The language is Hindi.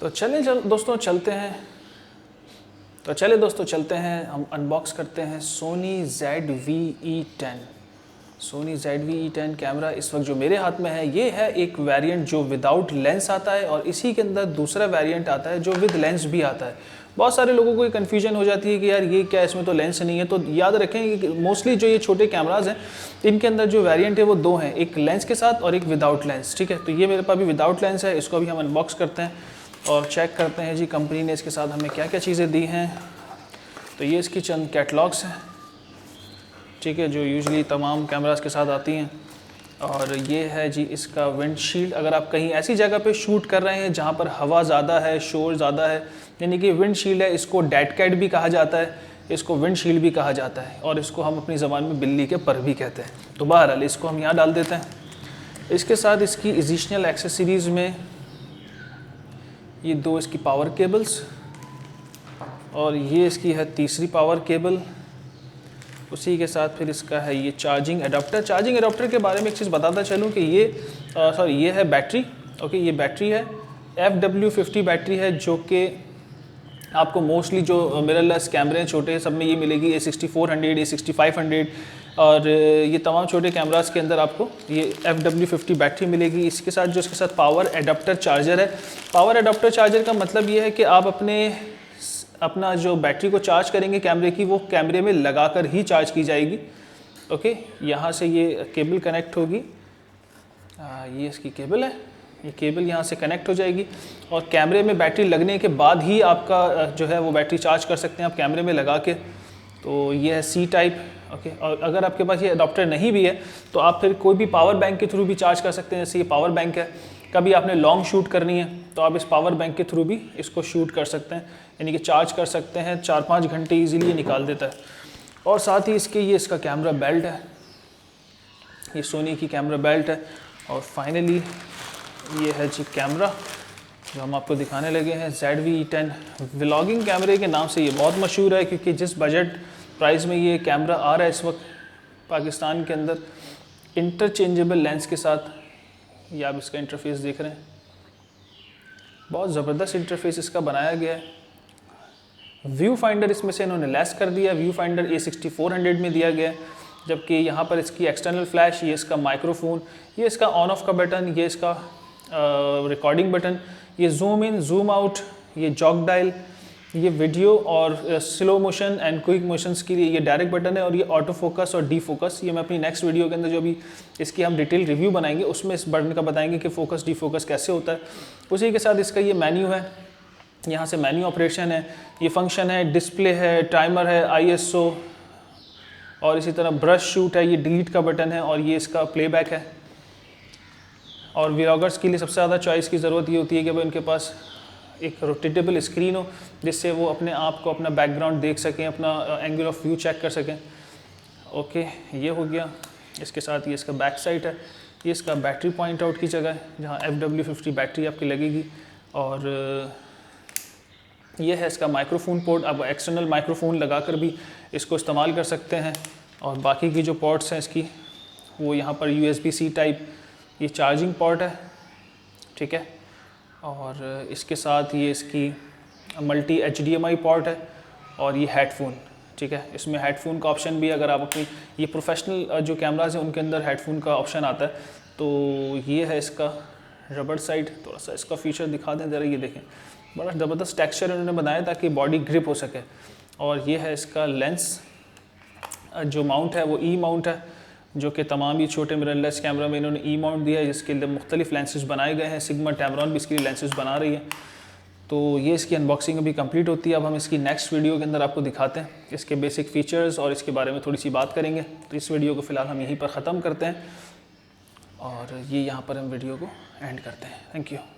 तो दोस्तों चलते हैं हम अनबॉक्स करते हैं Soni ZV-E10। Soni ZV-E10 camera इस वक्त जो मेरे हाथ में है, ये है एक वेरिएंट जो विदाउट लेंस आता है और इसी के अंदर दूसरा वेरिएंट आता है जो विद लेंस भी आता है। बहुत सारे लोगों को कन्फ्यूजन हो जाती है कि यार ये क्या, इसमें तो लेंस नहीं है। तो याद रखें कि मोस्टली जो ये छोटे कैमराज हैं इनके अंदर जो वेरिएंट है वो दो हैं, एक लेंस के साथ और एक विदाउट लेंस। ठीक है, तो ये मेरे पास अभी विदाउट लेंस है, इसको अभी हम अनबॉक्स करते हैं और चेक करते हैं जी कंपनी ने इसके साथ हमें क्या क्या चीज़ें दी हैं। तो ये इसकी चंद कैटलॉग्स हैं, ठीक है, जो यूजुअली तमाम कैमरास के साथ आती हैं। और ये है जी इसका विंडशील्ड। अगर आप कहीं ऐसी जगह पे शूट कर रहे हैं जहाँ पर हवा ज़्यादा है, शोर ज़्यादा है, यानी कि विंडशील्ड है। इसको डेड कैट भी कहा जाता है, इसको विंडशील्ड भी कहा जाता है और इसको हम अपनी ज़बान में बिल्ली के पर भी कहते हैं। तो बहरहाल इसको हम यहाँ डाल देते हैं। इसके साथ इसकी एडिशनल एक्सेसरीज़ में ये दो इसकी पावर केबल्स और ये इसकी है तीसरी पावर केबल। उसी के साथ फिर इसका है ये चार्जिंग एडाप्टर। चार्जिंग एडाप्टर के बारे में एक चीज़ बताता चलूँ कि ये है बैटरी। ओके, ये बैटरी है FW50 बैटरी है, जो कि आपको मोस्टली जो मिररलेस कैमरे हैं छोटे सब में ये मिलेगी। A6400, A6500 और ये तमाम छोटे कैमरास के अंदर आपको ये FW50 बैटरी मिलेगी। इसके साथ जो इसके साथ पावर एडाप्टर चार्जर है। पावर एडाप्टर चार्जर का मतलब ये है कि आप अपना जो बैटरी को चार्ज करेंगे कैमरे की, वो कैमरे में लगाकर ही चार्ज की जाएगी। ओके, यहाँ से ये केबल कनेक्ट होगी, ये इसकी केबल है, ये केबल यहाँ से कनेक्ट हो जाएगी और कैमरे में बैटरी लगने के बाद ही आपका जो है वो बैटरी चार्ज कर सकते हैं आप कैमरे में लगा के। तो ये है C टाइप। ओके, और अगर आपके पास ये अडॉप्टर नहीं भी है तो आप फिर कोई भी पावर बैंक के थ्रू भी चार्ज कर सकते हैं। जैसे ये पावर बैंक है, कभी आपने लॉन्ग शूट करनी है तो आप इस पावर बैंक के थ्रू भी इसको शूट कर सकते हैं, यानी कि चार्ज कर सकते हैं। 4-5 घंटे ईजिली निकाल देता है। और साथ ही ये इसका कैमरा बेल्ट है, ये सोनी की कैमरा बेल्ट है। और फाइनली ये है जी कैमरा जो हम आपको दिखाने लगे हैं, ZV-E10। व्लॉगिंग कैमरे के नाम से ये बहुत मशहूर है, क्योंकि जिस बजट प्राइस में ये कैमरा आ रहा है इस वक्त पाकिस्तान के अंदर इंटरचेंजेबल लेंस के साथ, ये आप इसका इंटरफेस देख रहे हैं, बहुत ज़बरदस्त इंटरफेस इसका बनाया गया है। व्यू फाइंडर इसमें से इन्होंने लेस कर दिया, व्यू फाइंडर A6400 में दिया गया है, जबकि यहाँ पर इसकी एक्सटर्नल फ्लैश, ये इसका माइक्रोफोन, ये इसका ऑन ऑफ का बटन, ये इसका रिकॉर्डिंग बटन, ये जूम इन जूम आउट, ये जॉक डायल, ये वीडियो और slow motion and quick motions के लिए ये डायरेक्ट बटन है। और ये ऑटो फोकस और डी फोकस, ये मैं अपनी नेक्स्ट वीडियो के अंदर जो भी इसकी हम डिटेल रिव्यू बनाएंगे उसमें इस बटन का बताएंगे कि फोकस डी फोकस कैसे होता है। उसी के साथ इसका ये मेन्यू है, यहाँ से मेन्यू ऑपरेशन है, ये फंक्शन है, डिस्प्ले है, टाइमर है, ISO और इसी तरह ब्रश शूट है, ये डिलीट का बटन है और ये इसका प्लेबैक है। और व्लॉगर्स के लिए सबसे ज़्यादा चॉइस की ज़रूरत ये होती है कि भाई उनके पास एक रोटेटेबल स्क्रीन हो, जिससे वो अपने आप को अपना बैकग्राउंड देख सकें, अपना एंगल ऑफ व्यू चेक कर सकें। ओके, ये हो गया। इसके साथ ये इसका बैक साइड है, ये इसका बैटरी पॉइंट आउट की जगह है जहाँ FW50 बैटरी आपकी लगेगी। और ये है इसका माइक्रोफोन पोर्ट, आप एक्सटर्नल माइक्रोफोन लगाकर भी इसको इस्तेमाल कर सकते हैं। और बाकी की जो पोर्ट्स हैं इसकी, वो यहाँ पर USB-C टाइप ये चार्जिंग पोर्ट है, ठीक है। और इसके साथ ये इसकी मल्टी HDMI पोर्ट है और ये हेडफोन, ठीक है। इसमें हेडफोन का ऑप्शन भी, अगर आप अपनी ये प्रोफेशनल जो कैमराज हैं उनके अंदर हेडफोन का ऑप्शन आता है। तो ये है इसका रबड़ साइड, थोड़ा सा इसका फीचर दिखा दें ज़रा, ये देखें, बड़ा ज़बरदस्त टेक्सचर उन्होंने बनाया ताकि बॉडी ग्रिप हो सके। और ये है इसका लेंस, जो माउंट है वो E माउंट है, जो कि तमाम ही छोटे मिररलेस कैमरा में इन्होंने E माउंट दिया है, जिसके लिए मुख्तलिफ लेंसेज बनाए गए हैं। सिग्मा टैमरॉन भी इसके लिए लेंसेज बना रही है। तो ये इसकी अनबॉक्सिंग अभी कंप्लीट होती है। अब हम इसकी नेक्स्ट वीडियो के अंदर आपको दिखाते हैं इसके बेसिक फ़ीचर्स और इसके बारे में थोड़ी सी बात करेंगे। तो इस वीडियो को फ़िलहाल हम यहीं पर ख़त्म करते हैं और ये यहाँ पर हम वीडियो को एंड करते हैं। Thank you.